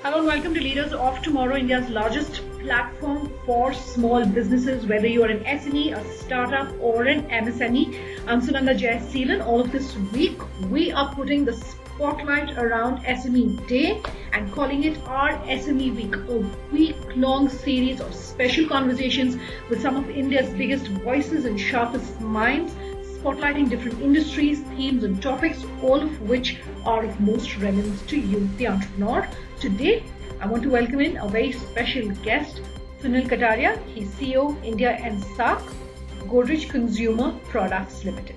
Hello and welcome to Leaders of Tomorrow, India's largest platform for small businesses, whether you are an SME, a startup, or an MSME. I'm Sunil CEO. All of this week, we are putting the spotlight around SME Day and calling it our SME Week, a week-long series of special conversations with some of India's biggest voices and sharpest minds, spotlighting different industries, themes, and topics, all of which are of most relevance to you, the entrepreneur. Today, I want to welcome in a very special guest, Sunil Kataria. He's CEO, India and SAARC, Godrej Consumer Products Limited.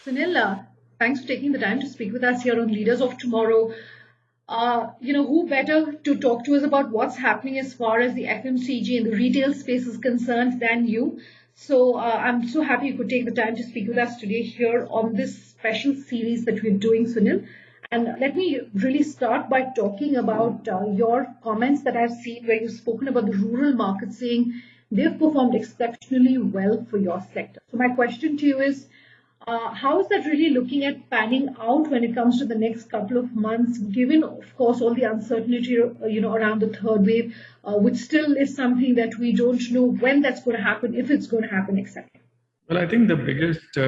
Sunil, thanks for taking the time to speak with us here on Leaders of Tomorrow. Who better to talk to us about what's happening as far as the FMCG and the retail space is concerned than you. So I'm so happy you could take the time to speak with us today here on this special series that we're doing, Sunil. And let me really start by talking about your comments that I've seen where you've spoken about the rural markets, saying they've performed exceptionally well for your sector. So my question to you is, how is that really looking at panning out when it comes to the next couple of months, given, of course, all the uncertainty, around the third wave, which still is something that we don't know when that's going to happen, if it's going to happen, etc. Well, I think the biggest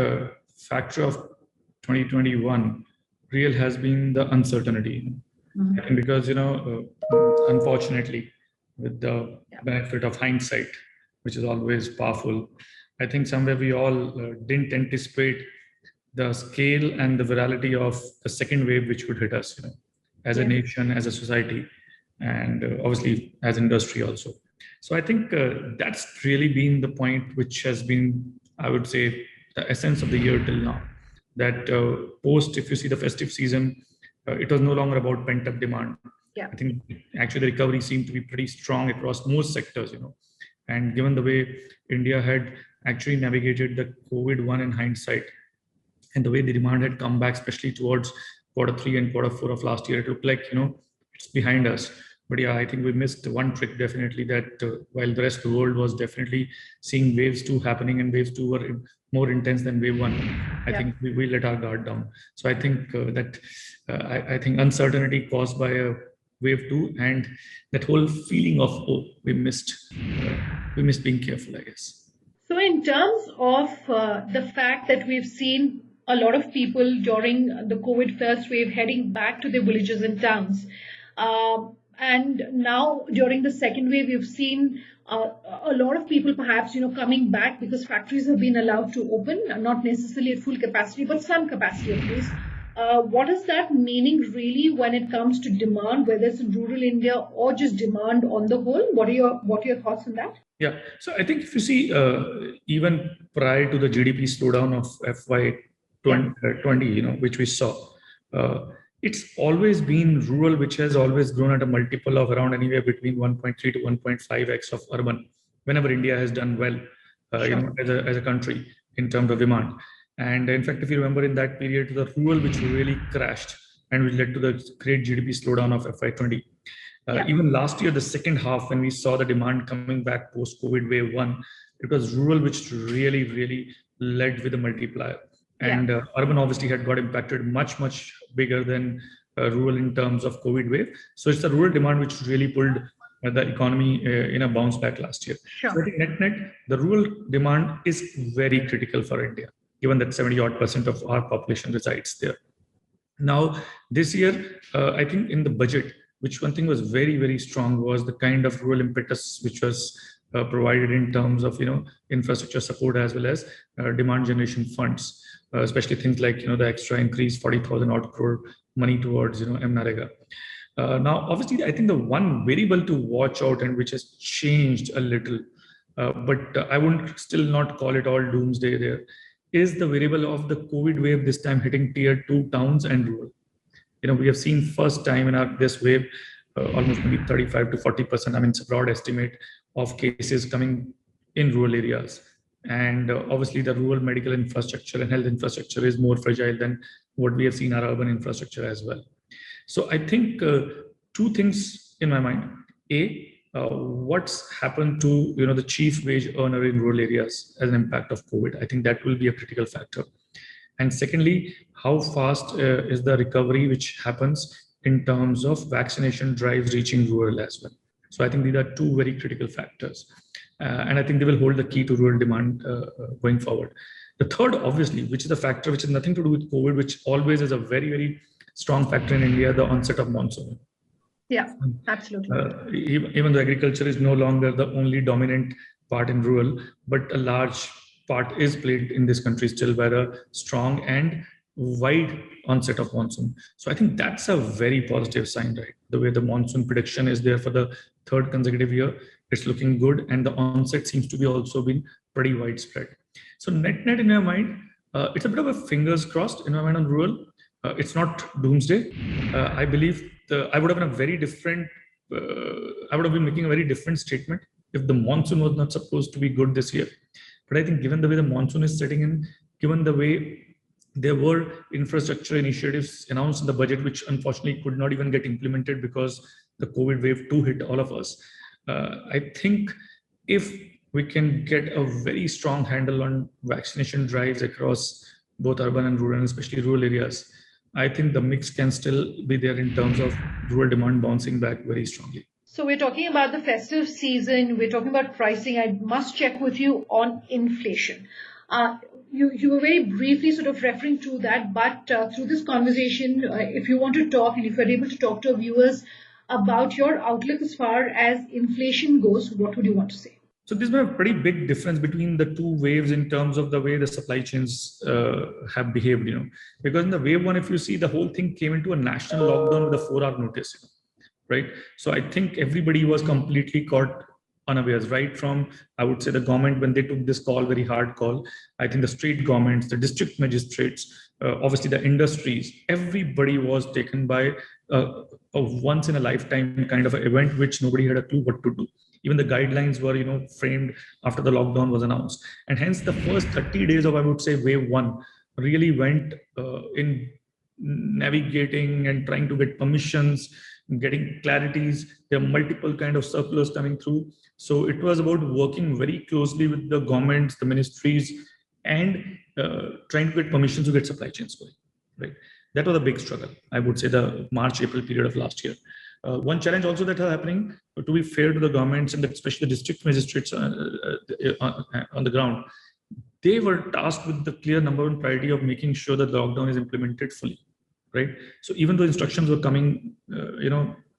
factor of 2021 real has been the uncertainty. I think because, unfortunately, with the benefit of hindsight, which is always powerful, I think somewhere we all didn't anticipate the scale and the virality of the second wave, which would hit us, as a nation, as a society, and obviously as industry also. So I think that's really been the point which has been, I would say, the essence of the year till now. That post, if you see the festive season, it was no longer about pent-up demand. I think actually the recovery seemed to be pretty strong across most sectors, and given the way India had actually navigated the COVID-1 in hindsight, and the way the demand had come back, especially towards Q3 and Q4 of last year, it looked like, it's behind us. But yeah, I think we missed one trick definitely, that while the rest of the world was definitely seeing waves 2 happening, and waves 2 were more intense than wave 1, I think we let our guard down. So I think I think uncertainty caused by a wave 2 and that whole feeling of, we missed being careful, I guess. So in terms of the fact that we've seen a lot of people during the COVID first wave heading back to their villages and towns, and now during the second wave, we've seen a lot of people perhaps, coming back because factories have been allowed to open, not necessarily at full capacity, but some capacity at least. What is that meaning really when it comes to demand, whether it's in rural India or just demand on the whole? What are your thoughts on that? Yeah, so I think if you see, even prior to the GDP slowdown of FY20, which we saw, it's always been rural, which has always grown at a multiple of around anywhere between 1.3 to 1.5x of urban, whenever India has done well, as a country in terms of demand. And in fact, if you remember in that period, the rural which really crashed and which led to the great GDP slowdown of FY20. Even last year, the second half, when we saw the demand coming back post-COVID wave 1, it was rural which really, really led with a multiplier. And urban obviously had got impacted much, much bigger than rural in terms of COVID wave. So it's the rural demand which really pulled the economy in a bounce back last year. So I think net, the rural demand is very critical for India, given that 70% of our population resides there. Now, this year, I think in the budget, which one thing was very, very strong was the kind of rural impetus which was provided in terms of, infrastructure support as well as demand generation funds, especially things like, the extra increase 40,000 odd crore money towards, MNREGA. Now, obviously, I think the one variable to watch out and which has changed a little, but I wouldn't still not call it all doomsday there, is the variable of the COVID wave this time hitting tier 2 towns and rural. We have seen first time in this wave, almost maybe 35 to 40%. I mean, it's a broad estimate of cases coming in rural areas. And obviously, the rural medical infrastructure and health infrastructure is more fragile than what we have seen our urban infrastructure as well. So I think two things in my mind. What's happened to the chief wage earner in rural areas as an impact of COVID? I think that will be a critical factor. And secondly, how fast is the recovery which happens in terms of vaccination drives reaching rural as well? So I think these are two very critical factors. And I think they will hold the key to rural demand going forward. The third, obviously, which is a factor which has nothing to do with COVID, which always is a very, very strong factor in India, the onset of monsoon. Yeah, absolutely. Even though agriculture is no longer the only dominant part in rural, but a large part is played in this country still by the strong and wide onset of monsoon. So I think that's a very positive sign, right? The way the monsoon prediction is there for the third consecutive year, it's looking good, and the onset seems to be also been pretty widespread. So net in my mind, it's a bit of a fingers crossed in my mind on rural. It's not doomsday. I believe I would have been a very different. I would have been making a very different statement if the monsoon was not supposed to be good this year. But I think given the way the monsoon is setting in, given the way there were infrastructure initiatives announced in the budget, which unfortunately could not even get implemented because the COVID wave 2 hit all of us. I think if we can get a very strong handle on vaccination drives across both urban and rural, and especially rural areas, I think the mix can still be there in terms of rural demand bouncing back very strongly. So we're talking about the festive season, we're talking about pricing. I must check with you on inflation. You were very briefly sort of referring to that, but through this conversation, if you want to talk and if you're able to talk to our viewers about your outlook as far as inflation goes, what would you want to say? So there's been a pretty big difference between the two waves in terms of the way the supply chains have behaved, because in the wave one, if you see, the whole thing came into a national lockdown with a 4-hour notice, right? So I think everybody was completely caught unawares, right from, I would say, the government when they took this call, very hard call. I think the state governments, the district magistrates, obviously the industries, everybody was taken by a once in a lifetime kind of an event, which nobody had a clue what to do. Even the guidelines were, framed after the lockdown was announced. And hence the first 30 days of, I would say, wave one really went in navigating and trying to get permissions, getting clarities. There are multiple kind of circulars coming through. So it was about working very closely with the governments, the ministries, and trying to get permissions to get supply chains going, right? That was a big struggle, I would say, the March-April period of last year. One challenge also that are happening, to be fair to the governments and especially the district magistrates on the ground, they were tasked with the clear number one priority of making sure that the lockdown is implemented fully, right? So even though instructions were coming,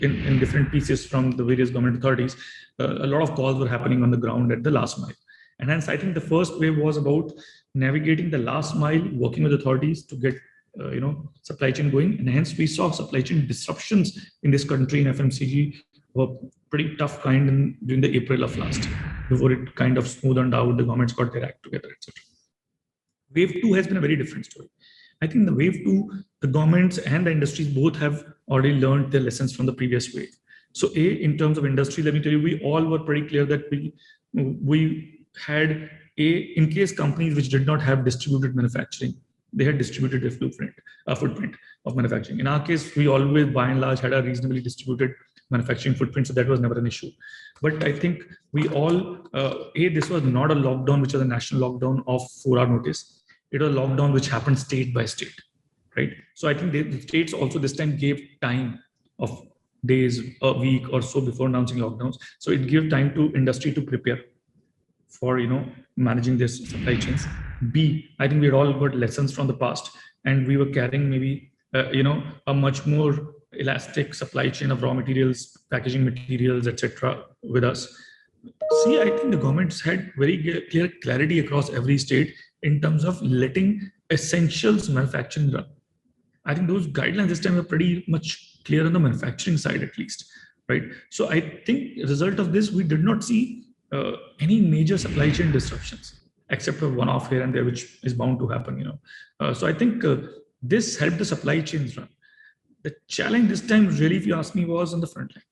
in different pieces from the various government authorities, a lot of calls were happening on the ground at the last mile. And hence, I think the first wave was about navigating the last mile, working with authorities to get supply chain going. And hence we saw supply chain disruptions in this country in FMCG were pretty tough during the April of last year, before it kind of smoothed out, the governments got their act together, etc. Wave 2 has been a very different story. I think the wave 2, the governments and the industries both have already learned their lessons from the previous wave. So in terms of industry, let me tell you, we all were pretty clear that we had in case companies which did not have distributed manufacturing, they had distributed their footprint of manufacturing. In our case, we always, by and large, had a reasonably distributed manufacturing footprint, so that was never an issue. But I think we all, this was not a lockdown, which was a national lockdown of 4-hour notice. It was a lockdown which happened state by state, right? So I think the states also this time gave time of days, a week or so before announcing lockdowns. So it gave time to industry to prepare for managing this supply chains. B, I think we had all got lessons from the past, and we were carrying maybe a much more elastic supply chain of raw materials, packaging materials, etc. with us. C, I think the governments had very clear clarity across every state in terms of letting essentials manufacturing run. I think those guidelines this time are pretty much clear on the manufacturing side, at least, right? So I think as a result of this, we did not see any major supply chain disruptions, except for one-off here and there, which is bound to happen. So I think this helped the supply chains run. The challenge this time, really, if you ask me, was on the front line.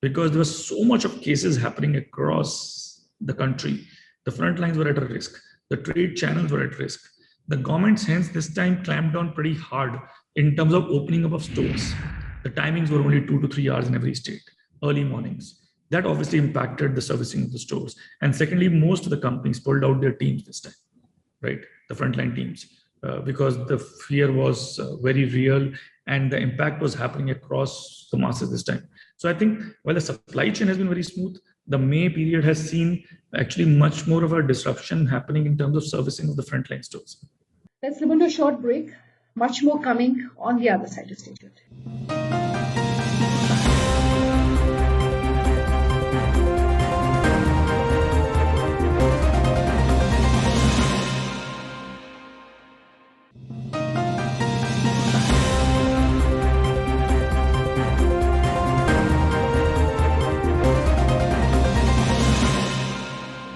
because there was so much of cases happening across the country. The front lines were at a risk. The trade channels were at risk. The government hence this time clamped down pretty hard in terms of opening up of stores. The timings were only 2 to 3 hours in every state, early mornings. That obviously impacted the servicing of the stores. And secondly, most of the companies pulled out their teams this time, right? The frontline teams, because the fear was very real and the impact was happening across the masses this time. So I think while the supply chain has been very smooth, the May period has seen actually much more of a disruption happening in terms of servicing of the frontline stores. Let's slip into a short break. Much more coming on the other side. Stay tuned.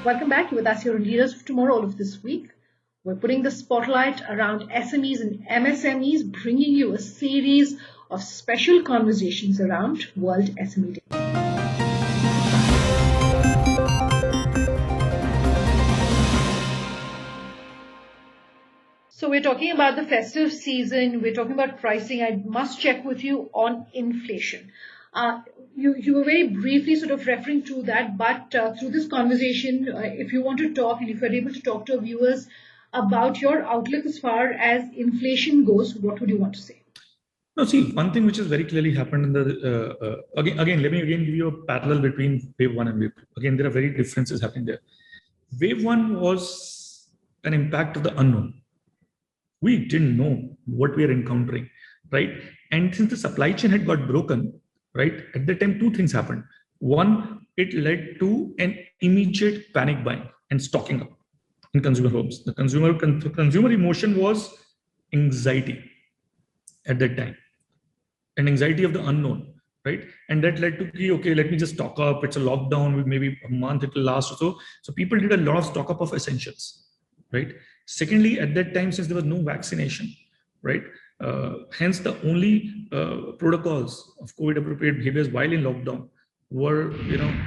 Welcome back. You're with us here on Leaders of Tomorrow. All of this week, we're putting the spotlight around SMEs and MSMEs, bringing you a series of special conversations around World SME Day. So we're talking about the festive season. We're talking about pricing. I must check with you on inflation. You were very briefly sort of referring to that, but through this conversation, if you want to talk and if you're able to talk to our viewers about your outlook as far as inflation goes, what would you want to say? No, see, one thing which has very clearly happened in the, again, let me again give you a parallel between wave 1 and wave 2. Again, there are very differences happening there. Wave 1 was an impact of the unknown. We didn't know what we are encountering, right? And since the supply chain had got broken, right, at that time, two things happened. One, it led to an immediate panic buying and stocking up in consumer homes. The consumer emotion was anxiety at that time, an anxiety of the unknown, right? And that led to, okay, let me just stock up. It's a lockdown, maybe a month it will last or so. So people did a lot of stock up of essentials, right? Secondly, at that time, since there was no vaccination, right? Hence, the only protocols of COVID-appropriate behaviors while in lockdown were,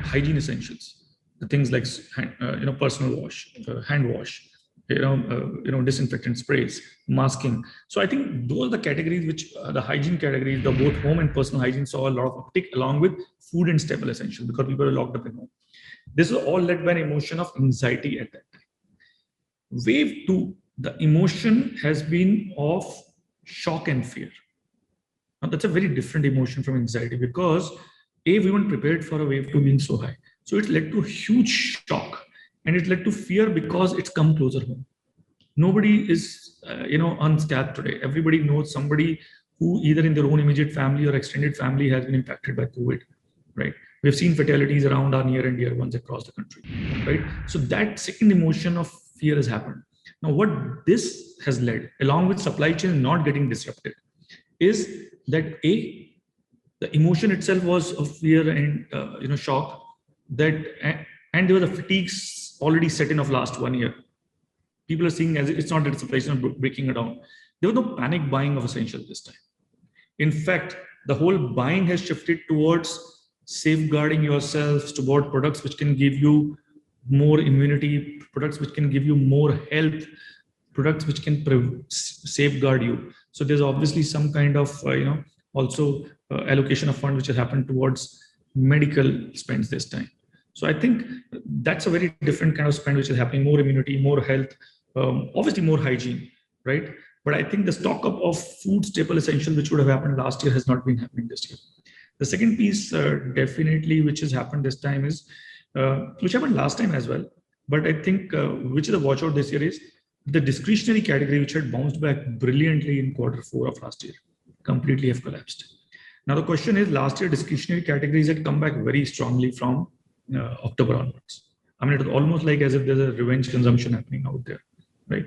hygiene essentials, the things like, personal wash, hand wash, disinfectant sprays, masking. So I think those are the categories which the hygiene categories, the both home and personal hygiene saw a lot of uptick along with food and staple essentials because people were locked up in home. This is all led by an emotion of anxiety at that time. Wave 2, the emotion has been of shock and fear. Now that's a very different emotion from anxiety because we weren't prepared for a wave 2 being so high. So it led to a huge shock and it led to fear because it's come closer home. Nobody is, unscathed today. Everybody knows somebody who either in their own immediate family or extended family has been impacted by COVID, right? We've seen fatalities around our near and dear ones across the country, right? So that second emotion of fear has happened. Now, what this has led, along with supply chain not getting disrupted, is that the emotion itself was of fear and shock. And there was a fatigue already set in of last 1 year. People are seeing as it's not that supply chain breaking it down. There was no panic buying of essentials this time. In fact, the whole buying has shifted towards safeguarding yourselves toward products which can give you more immunity, products which can give you more health, products which can safeguard you. So there's obviously some kind of, also allocation of fund which has happened towards medical spends this time. So I think that's a very different kind of spend which is happening, more immunity, more health, obviously more hygiene, right? But I think the stock up of food staple essentials, which would have happened last year, has not been happening this year. The second piece definitely which has happened this time is, which happened last time as well, but I think which is a watch out this year is the discretionary category, which had bounced back brilliantly in Q4 of last year, completely have collapsed. Now the question is, last year discretionary categories had come back very strongly from October onwards. I mean, it was almost like as if there's a revenge consumption happening out there, right?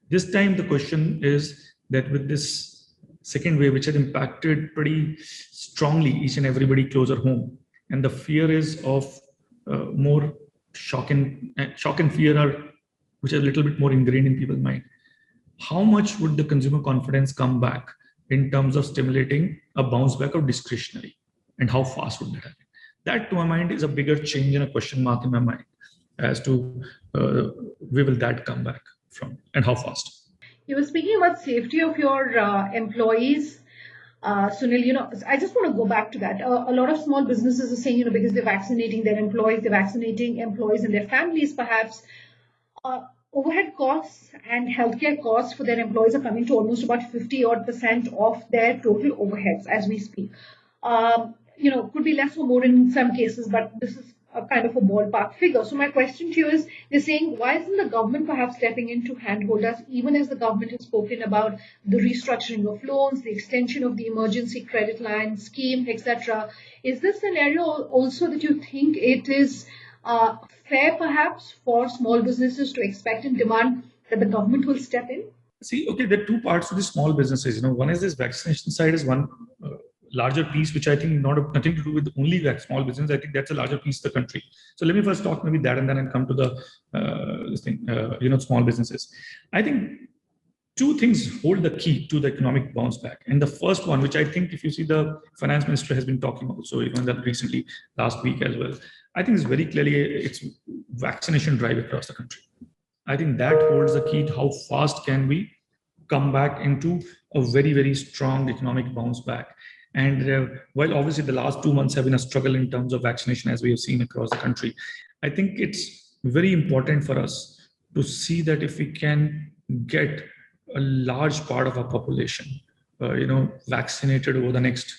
This time the question is that with this second wave, which had impacted pretty strongly each and everybody closer home, and the fear is of more shock and fear which are a little bit more ingrained in people's mind. How much would the consumer confidence come back in terms of stimulating a bounce back of discretionary, and how fast would that happen? That to my mind is a bigger change and a question mark in my mind as to where will that come back from and how fast. You were speaking about safety of your employees. Sunil, I just want to go back to that. A lot of small businesses are saying, because they're vaccinating their employees, they're vaccinating employees and their families, perhaps. Overhead costs and healthcare costs for their employees are coming to almost about 50% of their total overheads as we speak. Could be less or more in some cases, but this is a kind of a ballpark figure. So my question to you is, they're saying, why isn't the government perhaps stepping in to handhold us, even as the government has spoken about the restructuring of loans, the extension of the emergency credit line scheme, etc. Is this scenario also that you think it is fair perhaps for small businesses to expect and demand that the government will step in? See, okay, there are two parts to the small businesses. One is this vaccination side is one larger piece, which I think nothing to do with only that small business. I think that's a larger piece of the country. So let me first talk maybe that, and then I'll come to the small businesses. I think two things hold the key to the economic bounce back. And the first one, which I think if you see the finance minister has been talking also, even that recently last week as well, I think it's very clearly it's vaccination drive across the country. I think that holds the key to how fast can we come back into a very, very strong economic bounce back. And while obviously the last 2 months have been a struggle in terms of vaccination, as we have seen across the country, I think it's very important for us to see that if we can get a large part of our population, vaccinated over the next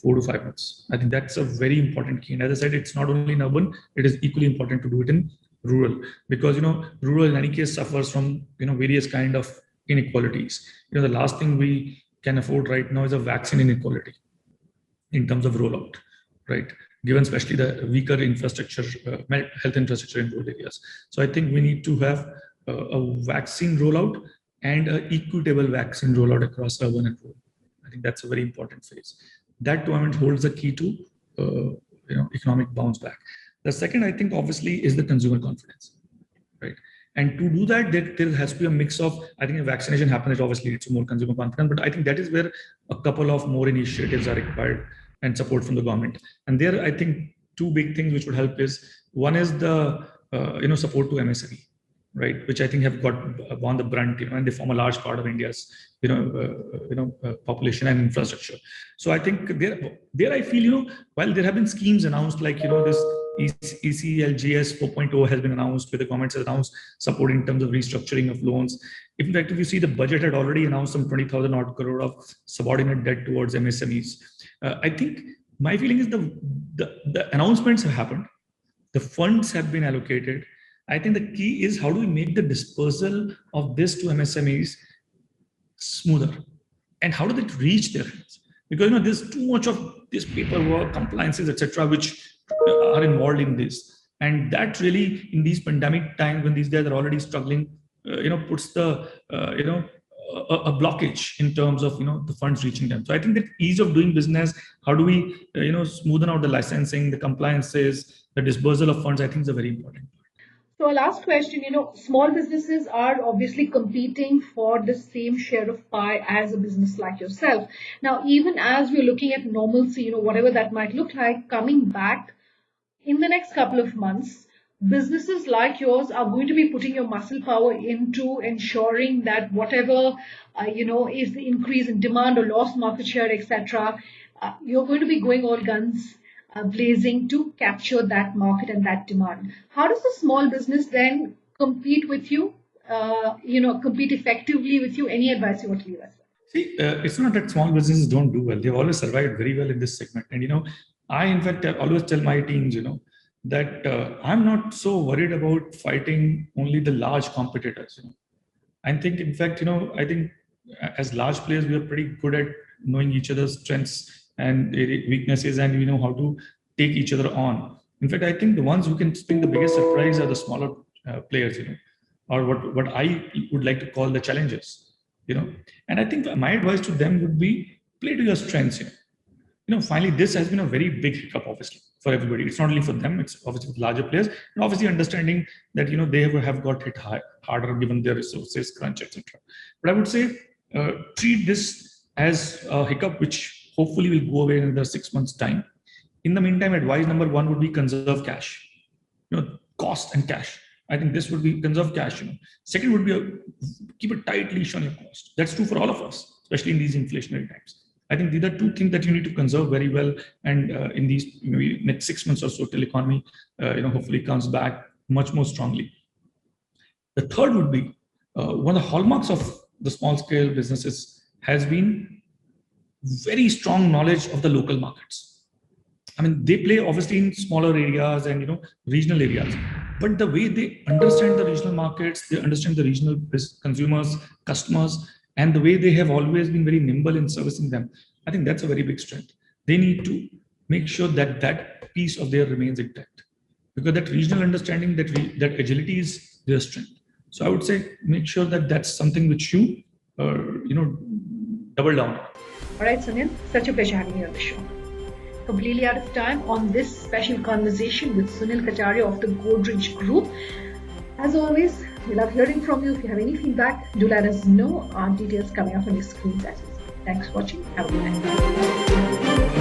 4 to 5 months. I think that's a very important key. And as I said, it's not only in urban, it is equally important to do it in rural, because, rural in any case suffers from, various kind of inequalities. The last thing we can afford right now is a vaccine inequality in terms of rollout, right? Given especially the weaker infrastructure, health infrastructure in rural areas. So I think we need to have a vaccine rollout and an equitable vaccine rollout across urban and rural. I think that's a very important phase. That government holds the key to economic bounce back. The second, I think, obviously, is the consumer confidence, right? And to do that, there has to be a mix of, I think, if vaccination happens, it obviously leads to more consumer confidence. But I think that is where a couple of more initiatives are required and support from the government. And there, I think, two big things which would help is, one is the support to MSME, right, which I think have won the brunt, and they form a large part of India's population and infrastructure. So I think there I feel, while there have been schemes announced like this ECLGS 4.0 has been announced, where the government has announced support in terms of restructuring of loans. In fact, if you see, the budget had already announced some 20,000 odd crore of subordinate debt towards MSMEs. I think my feeling is the announcements have happened, the funds have been allocated. I think the key is how do we make the dispersal of this to MSMEs smoother, and how do they reach their hands? Because there's too much of this paperwork, compliances, etc., which are involved in this, and that really, in these pandemic times when these guys are already struggling, puts the a blockage in terms of the funds reaching them. So I think that ease of doing business, how do we smoothen out the licensing, the compliances, the dispersal of funds, I think is a very important. So, last question, small businesses are obviously competing for the same share of pie as a business like yourself. Now, even as we're looking at normalcy, whatever that might look like, coming back in the next couple of months, businesses like yours are going to be putting your muscle power into ensuring that whatever, is the increase in demand or lost market share, etc., you're going to be going all guns blazing to capture that market and that demand. How does the small business then compete with you, compete effectively with you? Any advice you want to give us? See, it's not that small businesses don't do well. They've always survived very well in this segment. And, I, in fact, always tell my teams, that I'm not so worried about fighting only the large competitors. I think, in fact, I think as large players, we are pretty good at knowing each other's strengths and weaknesses, and we know how to take each other on. In fact, I think the ones who can bring the biggest surprise are the smaller players, or what I would like to call the challengers, And I think my advice to them would be play to your strengths. Finally, this has been a very big hiccup, obviously, for everybody. It's not only for them; it's obviously with larger players, and obviously understanding that they have got hit harder given their resources crunch, etc. But I would say treat this as a hiccup which hopefully will go away in another 6 months' time, In the meantime, advice number one would be conserve cash, cost and cash. I think this would be conserve cash. Second would be keep a tight leash on your cost. That's true for all of us, especially in these inflationary times. I think these are two things that you need to conserve very well. And in these maybe next 6 months or so, till economy hopefully comes back much more strongly. The third would be one of the hallmarks of the small scale businesses has been very strong knowledge of the local markets. I mean, they play obviously in smaller areas and regional areas, but the way they understand the regional markets, they understand the regional consumers, customers, and the way they have always been very nimble in servicing them, I think that's a very big strength. They need to make sure that that piece of their remains intact, because that regional understanding, that agility is their strength. So I would say make sure that that's something which you double down on. All right, Sunil, such a pleasure having you on the show. Completely out of time on this special conversation with Sunil Kataria of the Godrej Group. As always, we love hearing from you. If you have any feedback, do let us know. Our details coming up on your screens as well. Thanks for watching. Have a good night.